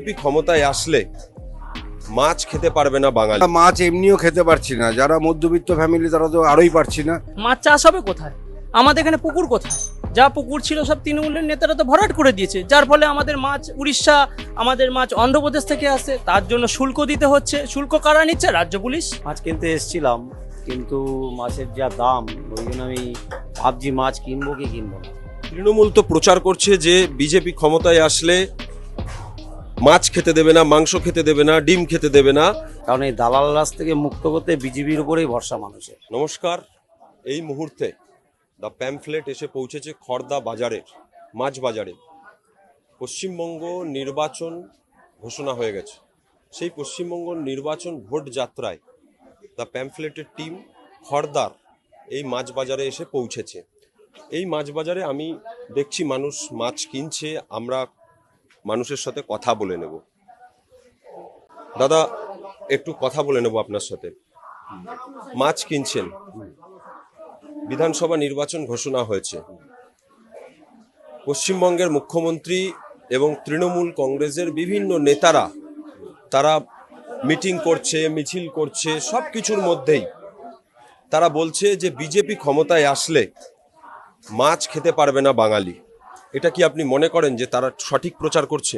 BJP ক্ষমতায় আসলে মাছ খেতে পারবে না বাঙালি। মাছ এমনিও খেতে পারছি না, যারা মধ্যবিত্ত ফ্যামিলি তারা তো আরোই পারছি না। মাছ চাষ হবে কোথায়? আমাদের এখানে পুকুর কোথায়? যা পুকুর ছিল সব তৃণমূলের নেতারা তো ভরাট করে দিয়েছে, যার ফলে আমাদের মাছ উড়িষ্যা, আমাদের মাছ অন্ধ্রপ্রদেশ থেকে আসে, তার জন্য শুল্ক দিতে হচ্ছে। শুল্ক কারা নিচ্ছে? রাজ্য পুলিশ। মাছ কিনতে এসেছিলাম, কিন্তু মাছের যা দাম, ওই জন্য আমি ভাবছি মাছ কিনবো কি কিনবো না। তৃণমূল তো প্রচার করছে যে বিজেপি ক্ষমতায় আসলে মাছ খেতে দেবে না, মাংস খেতে দেবে না, ডিম খেতে দেবে না। কারণ এই দালাল রাজ থেকে মুক্ত করতে বিজেপির উপরেই ভরসা মানুষের। নমস্কার, এই মুহূর্তে দ্য প্যামফ্লেট এসে পৌঁছেছে খড়দা বাজারের মাছ বাজারে। পশ্চিমবঙ্গ নির্বাচন ঘোষণা হয়ে গেছে। সেই পশ্চিমবঙ্গ নির্বাচন ভোট যাত্রায় দ্য প্যামফ্লেটের টিম খড়দার এই মাছ বাজারে এসে পৌঁছেছে। এই মাছ বাজারে আমি দেখছি মানুষ মাছ কিনছে, আমরা মানুষের সাথে কথা বলে নেব। দাদা, একটু কথা বলে নেব আপনার সাথে। মাছ কিনছেন, বিধানসভা নির্বাচন ঘোষণা হয়েছে। পশ্চিমবঙ্গের মুখ্যমন্ত্রী এবং তৃণমূল কংগ্রেসের বিভিন্ন নেতারা তারা মিটিং করছে, মিছিল করছে, সব কিছুর মধ্যেই তারা বলছে যে বিজেপি ক্ষমতায় আসলে মাছ খেতে পারবে না বাঙালি। এটা কি আপনি মনে করেন যে তারা সঠিক প্রচার করছে?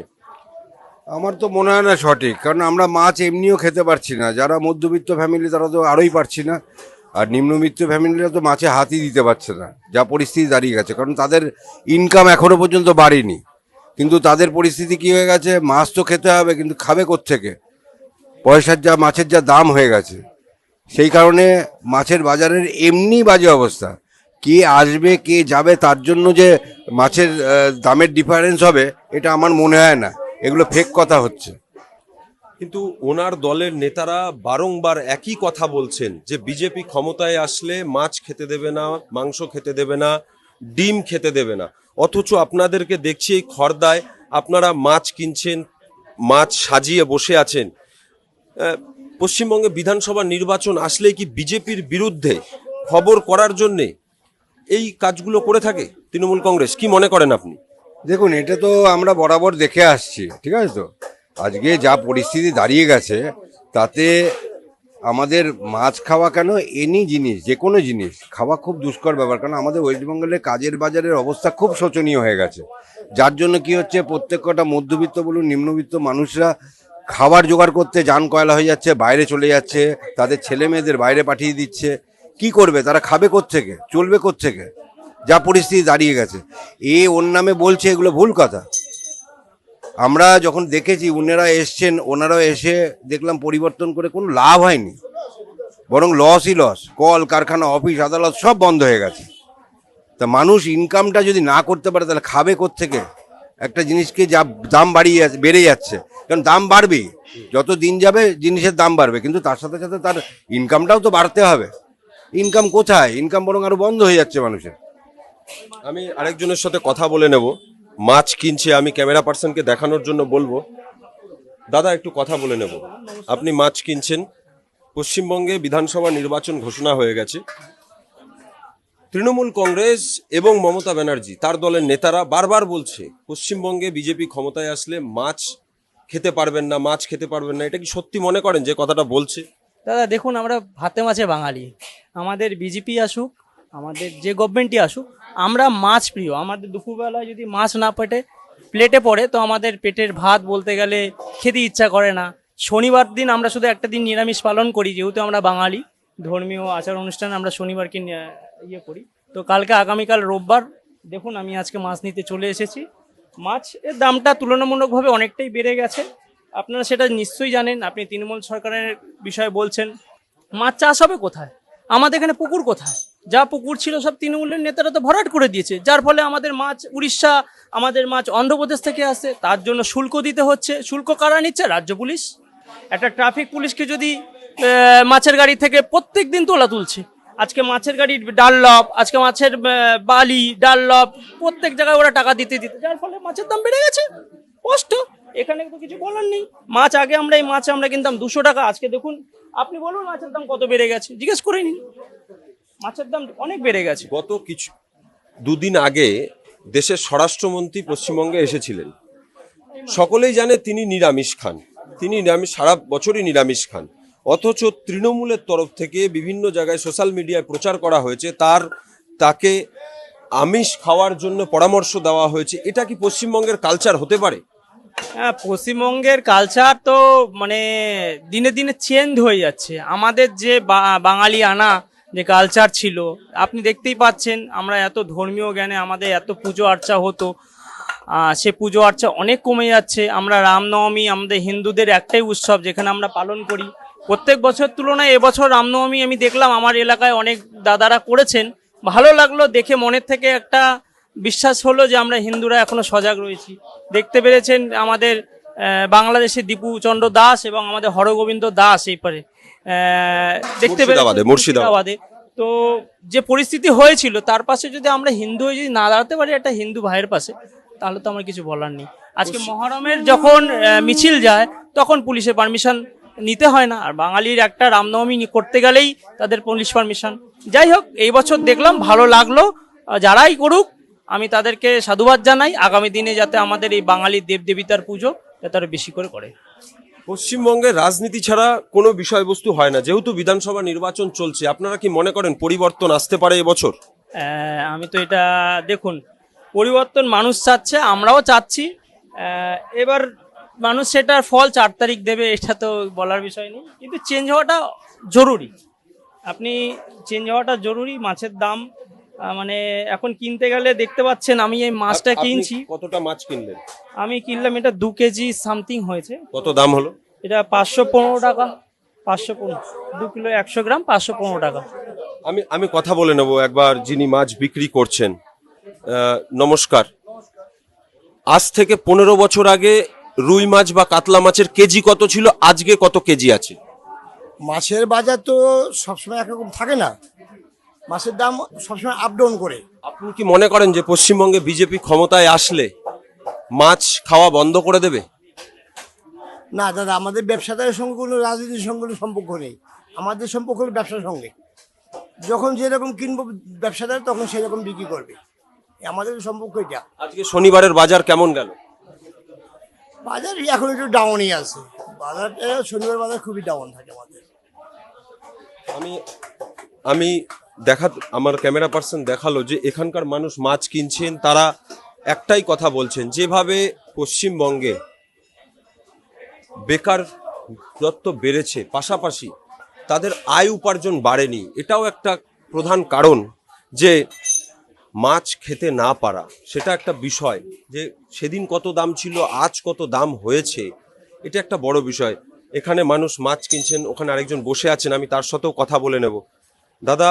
আমার তো মনে হয় না সঠিক, কারণ আমরা মাছ এমনিও খেতে পারছি না। যারা মধ্যবিত্ত ফ্যামিলি তারা তো আরোই পারছি না, আর নিম্নবিত্ত ফ্যামিলিরা তো মাছে হাতই দিতে পারছে না, যা পরিস্থিতি দাঁড়িয়ে গেছে। কারণ তাদের ইনকাম এখনো পর্যন্ত বাড়েনি, কিন্তু তাদের পরিস্থিতি কি হয়ে গেছে, মাছ তো খেতে হবে, কিন্তু খাবে কোত্থেকে? মাছের যা দাম হয়ে গেছে, সেই কারণে মাছের বাজারের এমনি বাজে অবস্থা। কে আসবে কে যাবে তার জন্য যে মাছের দামের ডিফারেন্স হবে, এটা আমার মনে হয় না। এগুলো ফেক কথা হচ্ছে। কিন্তু ওনার দলের নেতারা বারংবার একই কথা বলছেন যে বিজেপি ক্ষমতায় আসলে মাছ খেতে দেবে না, মাংস খেতে দেবে না, ডিম খেতে দেবে না। অথচ আপনাদেরকে দেখছি এই খড়দায় আপনারা মাছ কিনছেন, মাছ সাজিয়ে বসে আছেন। পশ্চিমবঙ্গে বিধানসভা নির্বাচন আসলেই কি বিজেপির বিরুদ্ধে খবর করার জন্যে এই কাজগুলো করে থাকে তৃণমূল কংগ্রেস? কি মনে করেন আপনি? দেখুন, এটা তো আমরা বরাবর দেখে আসছি, ঠিক আছে তো। আজকে যা পরিস্থিতি দাঁড়িয়ে গেছে, তাতে আমাদের মাছ খাওয়া কেন, এনি জিনিস, যে কোনো জিনিস খাওয়া খুব দুষ্কর ব্যাপার। কারণ আমাদের ওয়েস্ট বেঙ্গলের কাজের বাজারের অবস্থা খুব শোচনীয় হয়ে গেছে, যার জন্য কি হচ্ছে, প্রত্যেকটা মধ্যবিত্ত বলুন নিম্নবিত্ত মানুষরা খাবার জোগাড় করতে জান কয়লা হয়ে যাচ্ছে, বাইরে চলে যাচ্ছে, তাদের ছেলে মেয়েদের বাইরে পাঠিয়ে দিচ্ছে। কি করবে তারা? খাবে কোত্থেকে? চলবে কোত্থেকে? যা পরিস্থিতি দাঁড়িয়ে গেছে, ওর নামে বলছে, এগুলো ভুল কথা। আমরা যখন দেখেছি ওনারা এসছেন, ওনারাও এসে দেখলাম পরিবর্তন করে কোনো লাভ হয়নি, বরং লসই লস। কল কারখানা, অফিস আদালত সব বন্ধ হয়ে গেছে। তা মানুষ ইনকামটা যদি না করতে পারে তাহলে খাবে কোত্থেকে? একটা জিনিসকে যা দাম বেড়ে যাচ্ছে, কারণ দাম বাড়বেই, যত দিন যাবে জিনিসের দাম বাড়বে, কিন্তু তার সাথে সাথে তার ইনকামটাও তো বাড়তে হবে। ইনকাম কোথায়? ইনকাম বরং আরো বন্ধ হয়ে যাচ্ছে মানুষের। আমি আরেকজনের সাথে কথা বলে নেব। মাছ কিনছে, আমি ক্যামেরা পার্সনকে দেখানোর জন্য বলবো। দাদা, একটু কথা বলে নেব। আপনি মাছ কিনছেন, পশ্চিমবঙ্গে বিধানসভা নির্বাচন ঘোষণা হয়ে গেছে। তৃণমূল কংগ্রেস এবং মমতা ব্যানার্জি তার দলের নেতারা বারবার বলছে পশ্চিমবঙ্গে বিজেপি ক্ষমতায় আসলে মাছ খেতে পারবেন না, মাছ খেতে পারবেন না। এটা কি সত্যি মনে করেন যে কথাটা বলছে? দাদা দেখুন, আমরা ভাতে মাছে বাঙালি। আমাদের বিজেপি আসুক, আমাদের যে গভর্নমেন্টই আসুক, আমরা মাছ প্রিয়। আমাদের দুপুরবেলায় যদি মাছ না প্লেটে পড়ে, তো আমাদের পেটের ভাত বলতে গেলে খেতে ইচ্ছা করে না। শনিবার দিন আমরা শুধু একটা দিন নিরামিষ পালন করি, যেহেতু আমরা বাঙালি, ধর্মীয় আচার অনুষ্ঠান আমরা শনিবারকে করি। তো আগামীকাল রোববার, দেখুন আমি আজকে মাছ নিতে চলে এসেছি। মাছের দামটা তুলনামূলকভাবে অনেকটাই বেড়ে গেছে, আপনারা সেটা নিশ্চয়ই জানেন। আপনি তৃণমূল সরকারের বিষয়ে বলছেন, মাছ চাষ হবে কোথায়? আমাদের এখানে পুকুর কোথায়? যা পুকুর ছিল সব তৃণমূলের নেতারা তো ভরাট করে দিয়েছে, যার ফলে আমাদের মাছ উড়িষ্যা, আমাদের মাছ অন্ধ্রপ্রদেশ থেকে আসে, তার জন্য শুল্ক দিতে হচ্ছে। শুল্ক কারা নিচ্ছে? রাজ্য পুলিশ। একটা ট্রাফিক পুলিশকে যদি মাছের গাড়ি থেকে প্রত্যেক দিন তুলছে, আজকে মাছের গাড়ির ডানলপ, আজকে মাছের বালি ডানলপ, প্রত্যেক জায়গায় ওরা টাকা দিতে, যার ফলে মাছের দাম বেড়ে গেছে। কষ্ট, এখানে তো কিছু বলার নেই। মাছ আগে এই মাছ আমরা কিনতাম 200 টাকা, আজকে দেখুন, আপনি বলুন মাছের দাম কত বেড়ে গেছে, জিজ্ঞেস করে নিন। মাছের দাম অনেক বেড়ে গেছে। গত দুদিন আগে দেশের স্বরাষ্ট্রমন্ত্রী পশ্চিমবঙ্গে এসেছিলেন। সকলেই জানে তিনি নিরামিষ খান, তিনি নিরামিষ, সারা বছরই নিরামিষ খান, অথচ তৃণমূলের তরফ থেকে বিভিন্ন জায়গায় সোশ্যাল মিডিয়ায় প্রচার করা হয়েছে তাকে আমিষ খাওয়ার জন্য পরামর্শ দেওয়া হয়েছে। এটা কি পশ্চিমবঙ্গের কালচার হতে পারে? হ্যাঁ, পশ্চিমবঙ্গের কালচার তো মানে দিনে দিনে চেঞ্জ হয়ে যাচ্ছে। আমাদের যে বাঙালি আনা যে কালচার ছিল, আপনি দেখতেই পাচ্ছেন, আমরা এত ধর্মীয় জ্ঞানে আমাদের এত পুজো আর্চা হতো, সে পুজো আর্চা অনেক কমে যাচ্ছে। আমরা রামনবমী আমাদের হিন্দুদের একটাই উৎসব যেখানে আমরা পালন করি প্রত্যেক বছর তুলনায় এবছর রামনবমী আমি দেখলাম আমার এলাকায় অনেক দাদারা করেছেন, ভালো লাগলো দেখে, মনের থেকে একটা বিশ্বাস হলো যে আমরা হিন্দুরা এখনো সজাগ রয়েছি। দেখতে পেরেছেন আমাদের বাংলাদেশে দীপু চন্দ্র দাস এবং আমাদের হরগোবিন্দ দাস এই পারে দেখতে পেরেছেন মুর্শিদাবাদে। তো যে পরিস্থিতি হয়েছিল তার পাশে যদি আমরা হিন্দু হয়ে যদি না দাঁড়াতে পারি একটা হিন্দু ভাইয়ের পাশে, তাহলে তো আমার কিছু বলার নেই। আজকে মহরমের যখন মিছিল যায় তখন পুলিশের পারমিশন নিতে হয় না, আর বাঙালির একটা রামনবমী করতে গেলেই তাদের পুলিশ পারমিশন। যাই হোক, এই বছর দেখলাম, ভালো লাগলো। যারাই করুক আমি তাদেরকে সাধুবাদ জানাই, আগামী দিনে যাতে আমাদের এই বাঙালির দেবদেবিতার পুজো যাতে আরো বেশি করে করে। পশ্চিমবঙ্গের রাজনীতি ছাড়া কোনো বিষয়বস্তু হয় না, যেহেতু বিধানসভা নির্বাচন চলছে, আপনারা কি মনে করেন পরিবর্তন আসতে পারে এবছর? আমি তো এটা দেখুন, পরিবর্তন মানুষ চাচ্ছে, আমরাও চাচ্ছি। এবার মানুষ সেটার ফল 4 তারিখ দেবে, এটা তো বলার বিষয় নেই, কিন্তু চেঞ্জ হওয়াটা জরুরি। আপনি চেঞ্জ হওয়াটা জরুরি। মাছের দাম মানে এখন কিনতে গেলে দেখতে পাচ্ছেন, আমি এই মাছটা কিনছি। কতটা মাছ কিনলেন? আমি কিনলাম এটা 2 কেজি সামথিং হয়েছে। কত দাম হলো? এটা 515 টাকা। 515, 2 কিলো 100 গ্রাম 515 টাকা। আমি কথা বলে নেব একবার যিনি মাছ বিক্রি করছেন। নমস্কার। আজ থেকে 15 বছর আগে রুই মাছ বা কাতলা মাছের কেজি কত ছিল, আজকে কত কেজি আছে? মাছের বাজার তো সবসময় একরকম থাকে না, মাছের দাম সবসময় আপ ডাউন করে। আপনি কি মনে করেন যে পশ্চিমবঙ্গে বিজেপি ক্ষমতায় আসলে মাছ খাওয়া বন্ধ করে দেবে? না দাদা, আমাদের ব্যবসাদারের সঙ্গে কোনো রাজনীতির সঙ্গে কোনো সম্পর্ক নেই, আমাদের সম্পর্ক হলো ব্যবসার সঙ্গে। যখন যেরকম কিনবো ব্যবসাদার তখন সেরকম বিক্রি করবে, আমাদের সম্পর্ক এটা। আজকে শনিবারের বাজার কেমন গেল? বাজার এখন একটু ডাউনই আছে, বাজারটা শনিবার বাজার খুবই ডাউন থাকে আমাদের। আমি আমার ক্যামেরা পার্সন দেখালো যে এখানকার মানুষ মাছ কিনছেন, তারা একটাই কথা বলছেন, যেভাবে পশ্চিমবঙ্গে বেকার দত্ত বেড়েছে, পাশাপাশি তাদের আয় উপার্জন বাড়েনি। এটাও একটা প্রধান কারণ যে মাছ খেতে না পারা, সেটা একটা বিষয়। যে সেদিন কত দাম ছিল, আজ কত দাম হয়েছে, এটা একটা বড় বিষয়। এখানে মানুষ মাছ কিনছেন, ওখানে আরেকজন বসে আছেন, আমি তার সাথেও কথা বলে নেব। দাদা,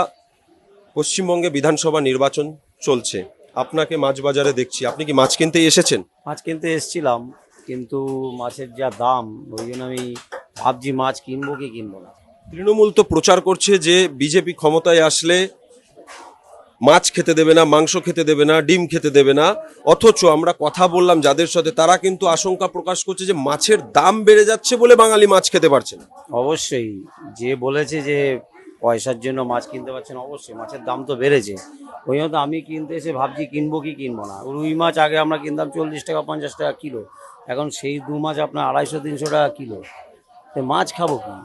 পশ্চিমবঙ্গে বিধানসভা নির্বাচন চলছে, আপনাকে মাছ বাজারে দেখছি, আপনি কি মাছ কিনতেই এসেছেন? মাছ কিনতে এসেছিলাম, কিন্তু মাছের যা দাম, ওই জন্য আমি ভাবছি মাছ কিনবো কি কিনবো না। তৃণমূল তো প্রচার করছে যে বিজেপি ক্ষমতায় আসলে মাছ খেতে দেবে না, মাংস খেতে দেবে না, ডিম খেতে দেবে না, অথচ আমরা কথা বললাম যাদের সাথে, তারা কিন্তু আশঙ্কা প্রকাশ করছে যে মাছের দাম বেড়ে যাচ্ছে বলে বাঙালি মাছ খেতে পারছে না। অবশ্যই, যে বলেছে যে পয়সার জন্য মাছ কিনতে পারছেন, অবশ্যই মাছের দাম তো বেড়েছে। ওই জন্য তো আমি কিনতে এসে ভাবছি কিনবো কি কিনবো না। রুই মাছ আগে আমরা কিনতাম 40 টাকা 50 টাকা কিলো, এখন সেই 2 মাছ আপনার 250-300 টাকা কিলো। তো মাছ খাবো কি?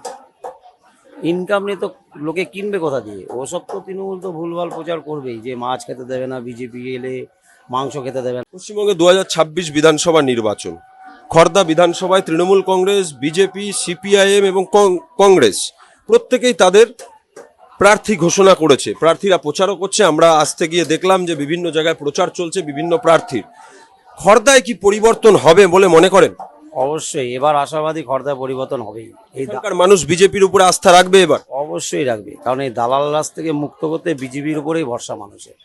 ইনকাম নেই তো লোকে কিনবে কোথা দিয়ে? ওসব তো তৃণমূল তো ভুলভাল প্রচার করবেই, যে মাছ খেতে দেবে না, বিজেপি এলে মাংস খেতে দেবে না। পশ্চিমবঙ্গে 2026 বিধানসভা নির্বাচন, খড়দা বিধানসভায় তৃণমূল কংগ্রেস, বিজেপি, সিপিআইএম এবং কংগ্রেস প্রত্যেকেই তাদের প্রার্থী ঘোষণা করেছে, প্রার্থীরা প্রচারও করছে। আমরা আসতে গিয়ে দেখলাম যে বিভিন্ন জায়গায় প্রচার চলছে বিভিন্ন প্রার্থীর। খড়দায় কি পরিবর্তন হবে বলে মনে করেন? অবশ্যই এবার আশাবাদী, খড়দায় পরিবর্তন হবেই। এখানকার মানুষ বিজেপির উপরে আস্থা রাখবে এবার? অবশ্যই রাখবে, কারণ এই দালাল রাজ থেকে মুক্ত করতে বিজেপির উপরেই ভরসা মানুষের।